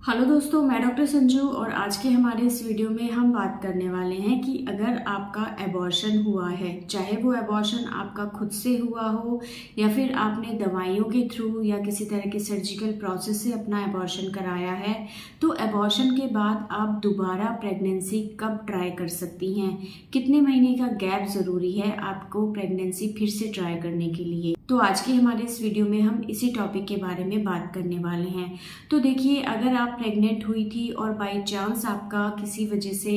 Hello दोस्तों, मैं doctor Sanju और आज के हमारे इस वीडियो में हम बात करने वाले हैं कि अगर आपका एबॉर्शन हुआ है, चाहे वो एबॉर्शन आपका खुद से हुआ हो या फिर आपने दवाइयों के थ्रू या किसी तरह के सर्जिकल प्रोसेस से अपना एबॉर्शन कराया है, तो एबॉर्शन के बाद आप दोबारा प्रेगनेंसी कब ट्राई कर सकती हैं, कितने महीने का गैप ज़रूरी है आपको प्रेगनेंसी फिर से ट्राई करने के लिए। तो आज की हमारे इस वीडियो में हम इसी टॉपिक के बारे में बात करने वाले हैं। तो देखिए, अगर आप प्रेग्नेंट हुई थी और बाय चांस आपका किसी वजह से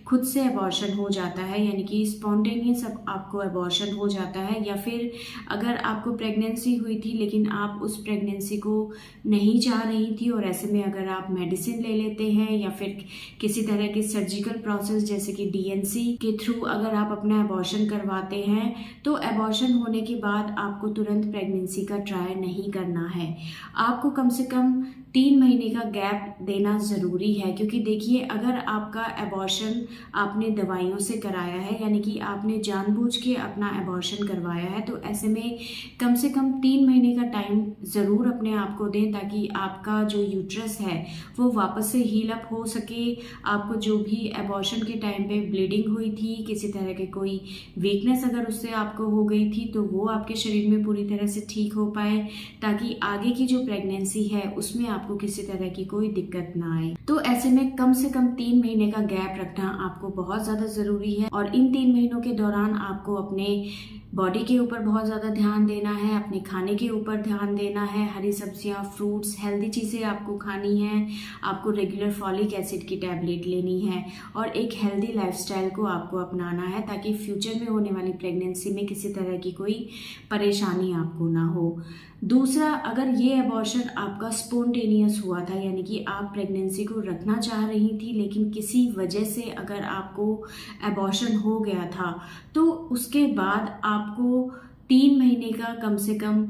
खुद से एबॉर्शन हो जाता है, यानी कि स्पॉन्टेनियस आपको एबॉर्शन हो जाता है, या फिर अगर आपको प्रेगनेंसी हुई थी लेकिन आप उस प्रेगनेंसी को नहीं चाह रही थी और ऐसे में अगर आप मेडिसिन ले लेते हैं या फिर किसी तरह के सर्जिकल प्रोसेस जैसे कि डीएनसी के थ्रू अगर आप अपना एबॉर्शन करवाते हैं, तो एबॉर्शन होने के बाद आपको तुरंत प्रेगनेंसी का ट्राई नहीं करना है। आपको कम से कम 3 महीने का गैप देना ज़रूरी है, क्योंकि देखिए, अगर आपका एबॉर्शन आपने दवाइयों से कराया है, यानी कि आपने जानबूझ के अपना एबॉर्शन करवाया है, तो ऐसे में कम से कम 3 महीने का टाइम ज़रूर अपने आप को दें ताकि आपका जो यूट्रस है वो वापस से हील अप हो सके। आपको जो भी एबॉर्शन के टाइम पे ब्लीडिंग हुई थी, किसी तरह के कोई वीकनेस अगर उससे आपको हो गई थी, तो वो आपके शरीर में पूरी तरह से ठीक हो पाए, ताकि आगे की जो प्रेगनेंसी है उसमें आपको किसी तरह की कोई दिक्कत ना आए। तो ऐसे में कम से कम 3 महीने का गैप रखना आपको बहुत ज़्यादा ज़रूरी है, और इन 3 महीनों के दौरान आपको अपने बॉडी के ऊपर बहुत ज़्यादा ध्यान देना है, अपने खाने के ऊपर ध्यान देना है। हरी सब्जियां, फ्रूट्स, हेल्दी चीज़ें आपको खानी हैं। आपको रेगुलर फॉलिक एसिड की टैबलेट लेनी है और एक हेल्दी लाइफस्टाइल को आपको अपनाना है, ताकि फ्यूचर में होने वाली प्रेगनेंसी में किसी तरह की कोई परेशानी आपको ना हो। दूसरा, अगर ये एबॉर्शन आपका स्पॉन्टेनियस हुआ था, यानी कि आप प्रेगनेंसी को रखना चाह रही थी लेकिन किसी वजह से अगर आपको एबॉर्शन हो गया था, तो उसके बाद आपको 3 महीने का कम से कम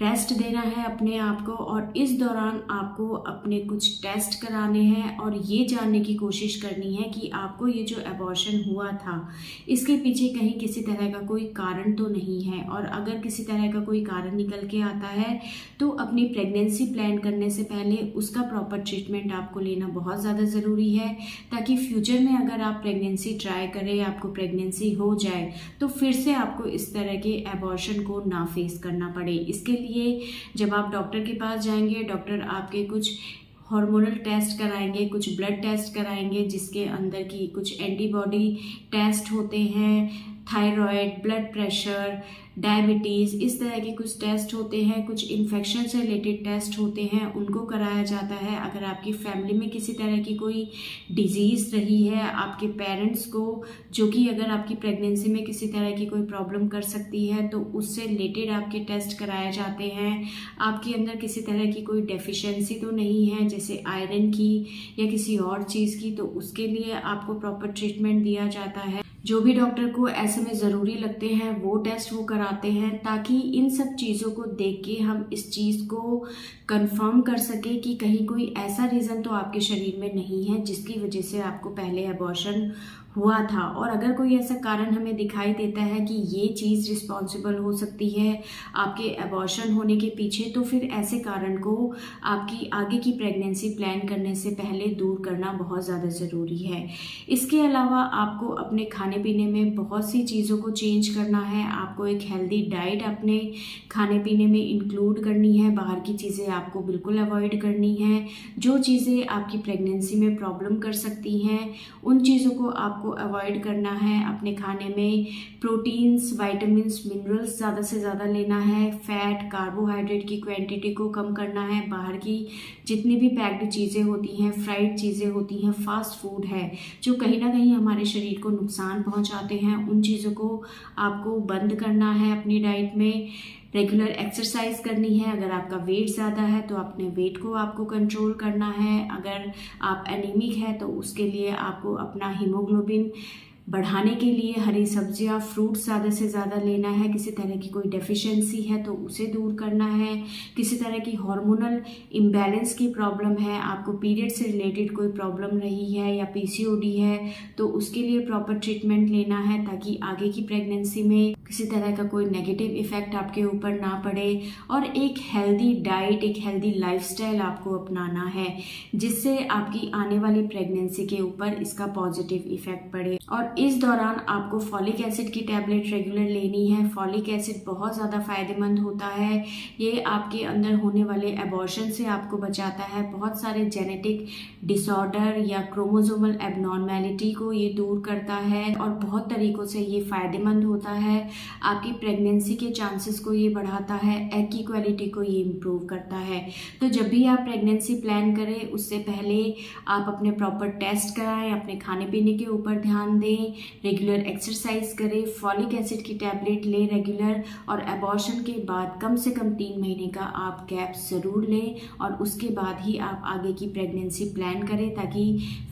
रेस्ट देना है अपने आप को, और इस दौरान आपको अपने कुछ टेस्ट कराने हैं और ये जानने की कोशिश करनी है कि आपको ये जो एबॉर्शन हुआ था इसके पीछे कहीं किसी तरह का कोई कारण तो नहीं है। और अगर किसी तरह का कोई कारण निकल के आता है, तो अपनी प्रेगनेंसी प्लान करने से पहले उसका प्रॉपर ट्रीटमेंट आपको लेना बहुत ज़्यादा ज़रूरी है, ताकि फ्यूचर में अगर आप प्रेगनेंसी ट्राई करें, आपको प्रेगनेंसी हो जाए, तो फिर से आपको इस तरह के एबॉर्शन को ना फेस करना पड़े। इसके लिए जब आप डॉक्टर के पास जाएंगे, डॉक्टर आपके कुछ हार्मोनल टेस्ट कराएंगे, कुछ ब्लड टेस्ट कराएंगे, जिसके अंदर की कुछ एंटीबॉडी टेस्ट होते हैं, थायराइड, ब्लड प्रेशर, डायबिटीज़, इस तरह के कुछ टेस्ट होते हैं, कुछ इन्फेक्शन से रिलेटेड टेस्ट होते हैं, उनको कराया जाता है। अगर आपकी फैमिली में किसी तरह की कोई डिजीज़ रही है, आपके पेरेंट्स को, जो कि अगर आपकी प्रेगनेंसी में किसी तरह की कोई प्रॉब्लम कर सकती है, तो उससे रिलेटेड आपके टेस्ट कराए जाते हैं। आपके अंदर किसी तरह की कोई डेफिशिएंसी तो नहीं है, जैसे आयरन की या किसी और चीज़ की, तो उसके लिए आपको प्रॉपर ट्रीटमेंट दिया जाता है। जो भी डॉक्टर को ऐसे में ज़रूरी लगते हैं वो टेस्ट वो कराते हैं, ताकि इन सब चीज़ों को देख के हम इस चीज़ को कंफर्म कर सके कि कहीं कोई ऐसा रीज़न तो आपके शरीर में नहीं है जिसकी वजह से आपको पहले एबॉर्शन हुआ था। और अगर कोई ऐसा कारण हमें दिखाई देता है कि ये चीज़ रिस्पॉन्सिबल हो सकती है आपके एबॉर्शन होने के पीछे, तो फिर ऐसे कारण को आपकी आगे की प्रेगनेंसी प्लान करने से पहले दूर करना बहुत ज़्यादा ज़रूरी है। इसके अलावा आपको अपने खाने पीने में बहुत सी चीज़ों को चेंज करना है। आपको एक हेल्दी डाइट अपने खाने पीने में इंक्लूड करनी है। बाहर की चीज़ें आपको बिल्कुल अवॉइड करनी है। जो चीज़ें आपकी प्रेगनेंसी में प्रॉब्लम कर सकती हैं, उन चीज़ों को आपको अवॉइड करना है। अपने खाने में प्रोटीन्स, विटामिन्स, मिनरल्स ज़्यादा से ज़्यादा लेना है। फैट, कार्बोहाइड्रेट की क्वांटिटी को कम करना है। बाहर की जितनी भी पैक्ड चीज़ें होती हैं, फ्राइड चीज़ें होती हैं, फास्ट फूड है, जो कहीं ना कहीं हमारे शरीर को नुकसान पहुंचाते हैं, उन चीज़ों को आपको बंद करना है अपनी डाइट में। रेगुलर एक्सरसाइज करनी है। अगर आपका वेट ज़्यादा है तो अपने वेट को आपको कंट्रोल करना है। अगर आप एनीमिक है तो उसके लिए आपको अपना हीमोग्लोबिन बढ़ाने के लिए हरी सब्जियां, फ्रूट्स ज़्यादा से ज़्यादा लेना है। किसी तरह की कोई डेफिशिएंसी है तो उसे दूर करना है। किसी तरह की हार्मोनल इम्बैलेंस की प्रॉब्लम है, आपको पीरियड से रिलेटेड कोई प्रॉब्लम रही है या पीसीओडी है तो उसके लिए प्रॉपर ट्रीटमेंट लेना है, ताकि आगे की प्रेगनेंसी में किसी तरह का कोई नेगेटिव इफेक्ट आपके ऊपर ना पड़े। और एक हेल्दी डाइट, एक हेल्दी लाइफस्टाइल आपको अपनाना है, जिससे आपकी आने वाली प्रेगनेंसी के ऊपर इसका पॉजिटिव इफेक्ट पड़े। और इस दौरान आपको फॉलिक एसिड की टैबलेट रेगुलर लेनी है। फॉलिक एसिड बहुत ज़्यादा फायदेमंद होता है। ये आपके अंदर होने वाले एबॉर्शन से आपको बचाता है, बहुत सारे जेनेटिक डिसऑर्डर या क्रोमोसोमल एबनॉर्मेलिटी को ये दूर करता है, और बहुत तरीकों से ये फायदेमंद होता है। आपकी प्रेगनेंसी के चांसेस को ये बढ़ाता है, एग की क्वालिटी को ये इम्प्रूव करता है। तो जब भी आप प्रेगनेंसी प्लान करें उससे पहले आप अपने प्रॉपर टेस्ट कराएं, अपने खाने पीने के ऊपर ध्यान दें, रेगुलर एक्सरसाइज करें, फॉलिक एसिड की टैबलेट लें रेगुलर, और एबॉर्शन के बाद कम से कम 3 महीने का आप गैप ज़रूर लें, और उसके बाद ही आप आगे की प्रेगनेंसी प्लान करें, ताकि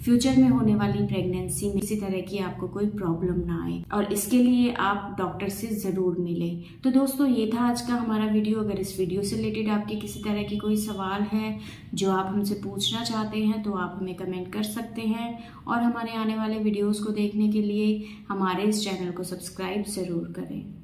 फ्यूचर में होने वाली प्रेगनेंसी में किसी तरह की आपको कोई प्रॉब्लम ना आए। और इसके लिए आप डॉक्टर से ज़रूर मिलें। तो दोस्तों, ये था आज का हमारा वीडियो। अगर इस वीडियो से रिलेटेड आपके किसी तरह की कोई सवाल है जो आप हमसे पूछना चाहते हैं तो आप हमें कमेंट कर सकते हैं, और हमारे आने वाले वीडियोस को देखने के लिए हमारे इस चैनल को सब्सक्राइब ज़रूर करें।